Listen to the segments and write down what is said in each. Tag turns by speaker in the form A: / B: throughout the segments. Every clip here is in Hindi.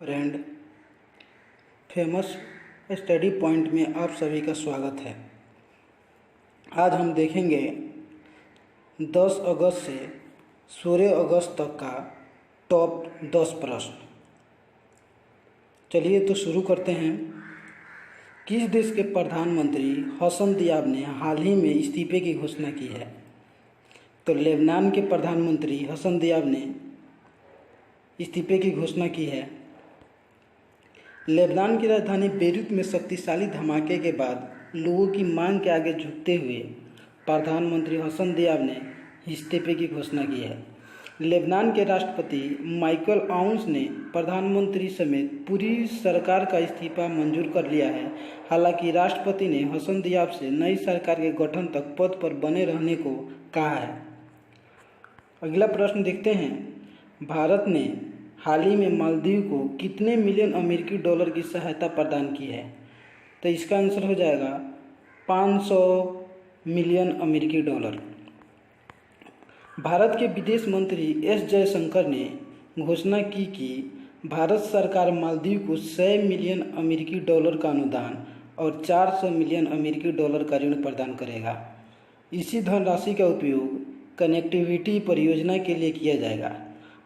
A: फ्रेंड, फेमस स्टडी पॉइंट में आप सभी का स्वागत है। आज हम देखेंगे 10 अगस्त से 16 अगस्त तक का टॉप 10 प्रश्न। चलिए तो शुरू करते हैं। किस देश के प्रधानमंत्री हसन दियाब ने हाल ही में इस्तीफे की घोषणा की है? तो लेबनान के प्रधानमंत्री हसन दियाब ने इस्तीफे की घोषणा की है। लेबनान की राजधानी बेरूत में शक्तिशाली धमाके के बाद लोगों की मांग के आगे झुकते हुए प्रधानमंत्री हसन दियाब ने इस्तीफे की घोषणा की है। लेबनान के राष्ट्रपति माइकल आउन्स ने प्रधानमंत्री समेत पूरी सरकार का इस्तीफा मंजूर कर लिया है। हालांकि राष्ट्रपति ने हसन दियाब से नई सरकार के गठन तक पद पर बने रहने को कहा है। अगला प्रश्न देखते हैं। भारत ने हाल ही में मालदीव को कितने मिलियन अमेरिकी डॉलर की सहायता प्रदान की है? तो इसका आंसर हो जाएगा 500 मिलियन अमेरिकी डॉलर। भारत के विदेश मंत्री एस जयशंकर ने घोषणा की कि भारत सरकार मालदीव को 100 मिलियन अमेरिकी डॉलर का अनुदान और 400 मिलियन अमेरिकी डॉलर का ऋण प्रदान करेगा। इसी धनराशि का उपयोग कनेक्टिविटी परियोजना के लिए किया जाएगा।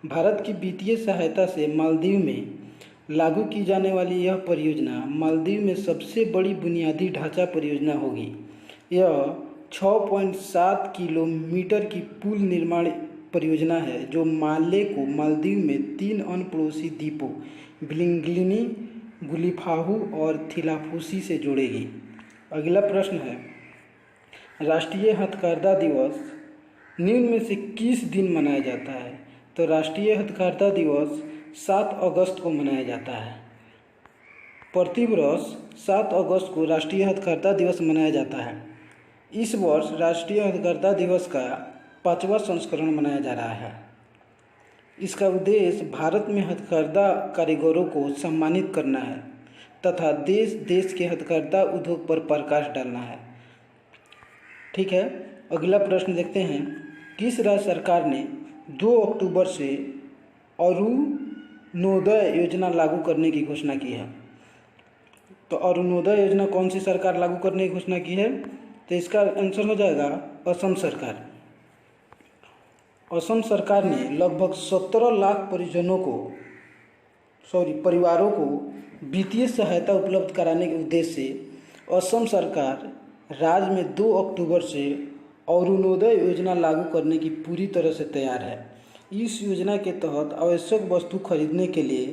A: भारत की वित्तीय सहायता से मालदीव में लागू की जाने वाली यह परियोजना मालदीव में सबसे बड़ी बुनियादी ढांचा परियोजना होगी। यह 6.7 किलोमीटर की पुल निर्माण परियोजना है जो माले को मालदीव में 3 अन्य पड़ोसी द्वीपों बिलिंगिनी, गुलिफाहू और थिलाफूसी से जोड़ेगी। अगला प्रश्न है, राष्ट्रीय हथकरघा दिवस निम्न में से किस दिन मनाया जाता है? तो राष्ट्रीय हथकरघा दिवस 7 अगस्त को मनाया जाता है। प्रतिवर्ष 7 अगस्त को राष्ट्रीय हथकरघा दिवस मनाया जाता है। इस वर्ष राष्ट्रीय हथकरघा दिवस का 5वां संस्करण मनाया जा रहा है। इसका उद्देश्य भारत में हथकरघा कारीगरों को सम्मानित करना है तथा देश देश के हथकरघा उद्योग पर प्रकाश डालना है। ठीक है, अगला प्रश्न देखते हैं। किस राज्य सरकार ने 2 अक्टूबर से अरुणोदय योजना लागू करने की घोषणा की है? तो अरुणोदय योजना कौन सी सरकार लागू करने की घोषणा की है? तो इसका आंसर हो जाएगा असम सरकार। असम सरकार ने लगभग 17 लाख परिवारों को वित्तीय सहायता उपलब्ध कराने के उद्देश्य से असम सरकार राज्य में 2 अक्टूबर से अरुणोदय योजना लागू करने की पूरी तरह से तैयार है। इस योजना के तहत आवश्यक वस्तु खरीदने के लिए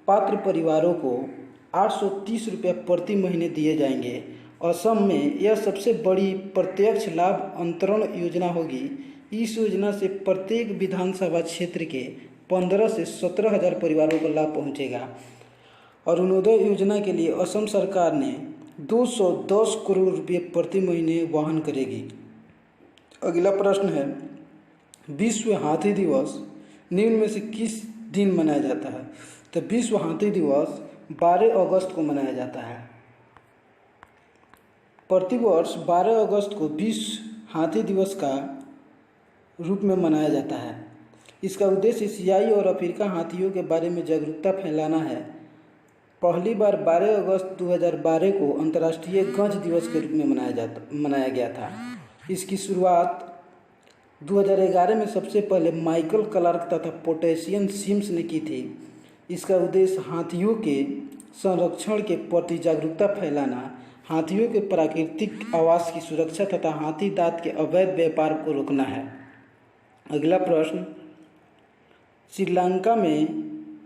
A: पात्र परिवारों को 830 रुपये प्रति महीने दिए जाएंगे। असम में यह सबसे बड़ी प्रत्यक्ष लाभ अंतरण योजना होगी। इस योजना से प्रत्येक विधानसभा क्षेत्र के 15 से 17 हज़ार परिवारों को लाभ पहुंचेगा। अरुणोदय योजना के लिए असम सरकार ने 210 करोड़ रुपये प्रति महीने वहन करेगी। अगला प्रश्न है, विश्व हाथी दिवस निम्न में से किस दिन मनाया जाता है? तो विश्व हाथी दिवस 12 अगस्त को मनाया जाता है। प्रतिवर्ष 12 अगस्त को विश्व हाथी दिवस का रूप में मनाया जाता है। इसका उद्देश्य एशियाई और अफ्रीका हाथियों के बारे में जागरूकता फैलाना है। पहली बार 12 अगस्त 2012 को अंतर्राष्ट्रीय गज दिवस के रूप में मनाया गया था। इसकी शुरुआत 2011 में सबसे पहले माइकल क्लार्क तथा पोटेशियन सिम्स ने की थी। इसका उद्देश्य हाथियों के संरक्षण के प्रति जागरूकता फैलाना, हाथियों के प्राकृतिक आवास की सुरक्षा तथा हाथी दांत के अवैध व्यापार को रोकना है। अगला प्रश्न, श्रीलंका में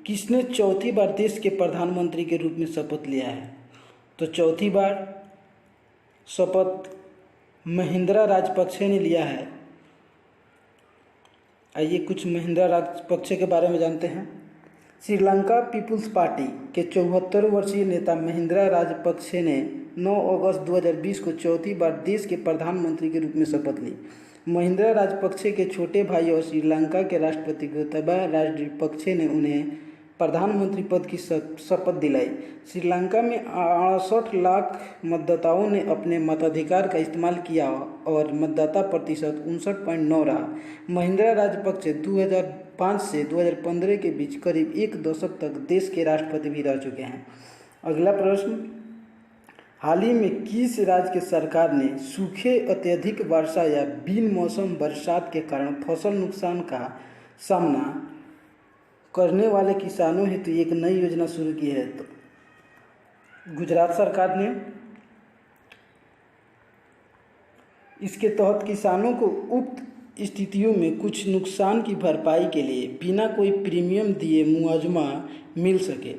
A: किसने चौथी बार देश के प्रधानमंत्री के रूप में शपथ लिया है? तो चौथी बार शपथ महिंद्रा राजपक्षे ने लिया है। आइए कुछ महिंद्रा राजपक्षे के बारे में जानते हैं। श्रीलंका पीपुल्स पार्टी के 74 वर्षीय नेता महिंद्रा राजपक्षे ने 9 अगस्त 2020 को चौथी बार देश के प्रधानमंत्री के रूप में शपथ ली। महिंद्रा राजपक्षे के छोटे भाई और श्रीलंका के राष्ट्रपति गोताबाया राजपक्षे ने उन्हें प्रधानमंत्री पद की शपथ दिलाई। श्रीलंका में 68 लाख मतदाताओं ने अपने मताधिकार का इस्तेमाल किया और मतदाता प्रतिशत 59.9 रहा। महिंद्रा राजपक्षे 2005 से 2015 के बीच करीब एक दशक तक देश के राष्ट्रपति भी रह चुके हैं। अगला प्रश्न, हाल ही में किस राज्य की सरकार ने सूखे, अत्यधिक वर्षा या बिन मौसम बरसात के कारण फसल नुकसान का सामना करने वाले किसानों हेतु एक नई योजना शुरू की है? तो गुजरात सरकार ने। इसके तहत किसानों को उक्त स्थितियों में कुछ नुकसान की भरपाई के लिए बिना कोई प्रीमियम दिए मुआवजा मिल सके।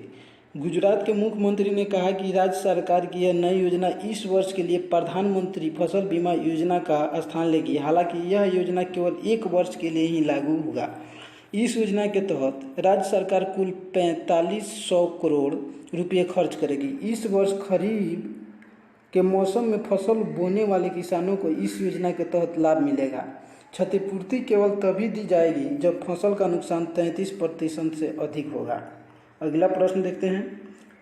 A: गुजरात के मुख्यमंत्री ने कहा कि राज्य सरकार की यह नई योजना इस वर्ष के लिए प्रधानमंत्री फसल बीमा योजना का स्थान लेगी। हालांकि यह योजना केवल एक वर्ष के लिए ही लागू होगा। इस योजना के तहत राज्य सरकार कुल 4500 करोड़ रुपये खर्च करेगी। इस वर्ष खरीफ के मौसम में फसल बोने वाले किसानों को इस योजना के तहत लाभ मिलेगा। क्षतिपूर्ति केवल तभी दी जाएगी जब फसल का नुकसान 33% से अधिक होगा। अगला प्रश्न देखते हैं,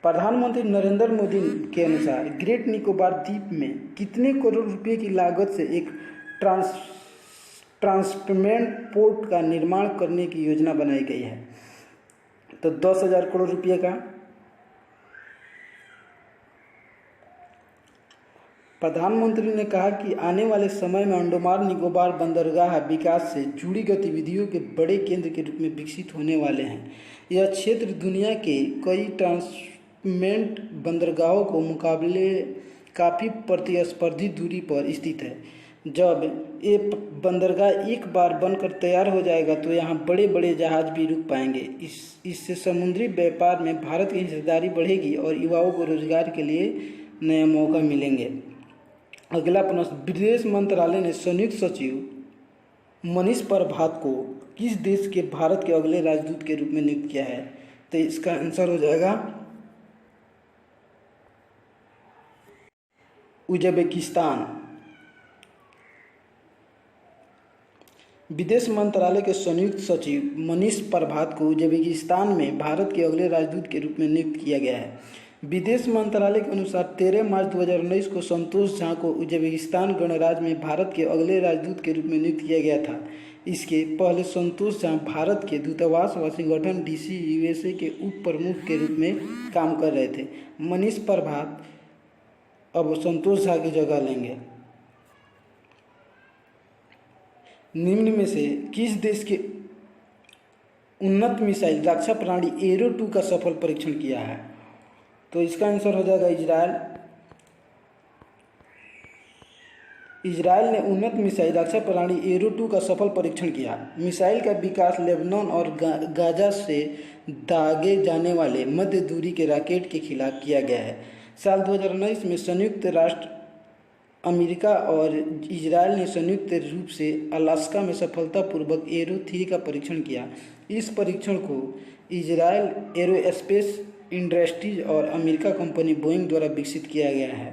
A: प्रधानमंत्री नरेंद्र मोदी के अनुसार ग्रेट निकोबार द्वीप में कितने करोड़ रुपए की लागत से एक ट्रांसपेमेंट पोर्ट का निर्माण करने की योजना बनाई गई है? तो 10,000 करोड़ रुपये का। प्रधानमंत्री ने कहा कि आने वाले समय में अंडमान निकोबार बंदरगाह विकास से जुड़ी गतिविधियों के बड़े केंद्र के रूप में विकसित होने वाले हैं। यह क्षेत्र दुनिया के कई ट्रांसमेंट बंदरगाहों को मुकाबले काफ़ी प्रतिस्पर्धी दूरी पर स्थित है। जब ये बंदरगाह एक बार बनकर तैयार हो जाएगा तो यहाँ बड़े बड़े जहाज भी रुक पाएंगे। इससे समुद्री व्यापार में भारत की हिस्सेदारी बढ़ेगी और युवाओं को रोजगार के लिए नए मौका मिलेंगे। अगला प्रश्न, विदेश मंत्रालय ने संयुक्त सचिव मनीष प्रभात को किस देश के भारत के अगले राजदूत के रूप में नियुक्त किया है? तो इसका आंसर हो जाएगा उज्बेकिस्तान। विदेश मंत्रालय के संयुक्त सचिव मनीष प्रभात को उज्बेकिस्तान में भारत के अगले राजदूत के रूप में नियुक्त किया गया है। विदेश मंत्रालय के अनुसार 13 मार्च 2019 को संतोष झा को उज्बेकिस्तान गणराज्य में भारत के अगले राजदूत के रूप में नियुक्त किया गया था। इसके पहले संतोष झा भारत के दूतावास वाशिंगटन डीसी यूएसए के उप प्रमुख के रूप में काम कर रहे थे। मनीष प्रभात अब संतोष झा की जगह लेंगे। निम्न में से किस देश के उन्नत मिसाइल रक्षा प्रणाली एरो 2 का सफल परीक्षण किया है? तो इसका आंसर हो जाएगा इजरायल। इजरायल ने उन्नत मिसाइल रक्षा प्रणाली एरो 2 का सफल परीक्षण किया। मिसाइल का विकास लेबनान और गाजा से दागे जाने वाले मध्य दूरी के रॉकेट के खिलाफ किया गया है। साल 2019 में संयुक्त राष्ट्र अमेरिका और इजरायल ने संयुक्त रूप से अलास्का में सफलतापूर्वक एरो 3 का परीक्षण किया। इस परीक्षण को इजरायल एरोस्पेस इंडस्ट्रीज और अमेरिका कंपनी बोइंग द्वारा विकसित किया गया है।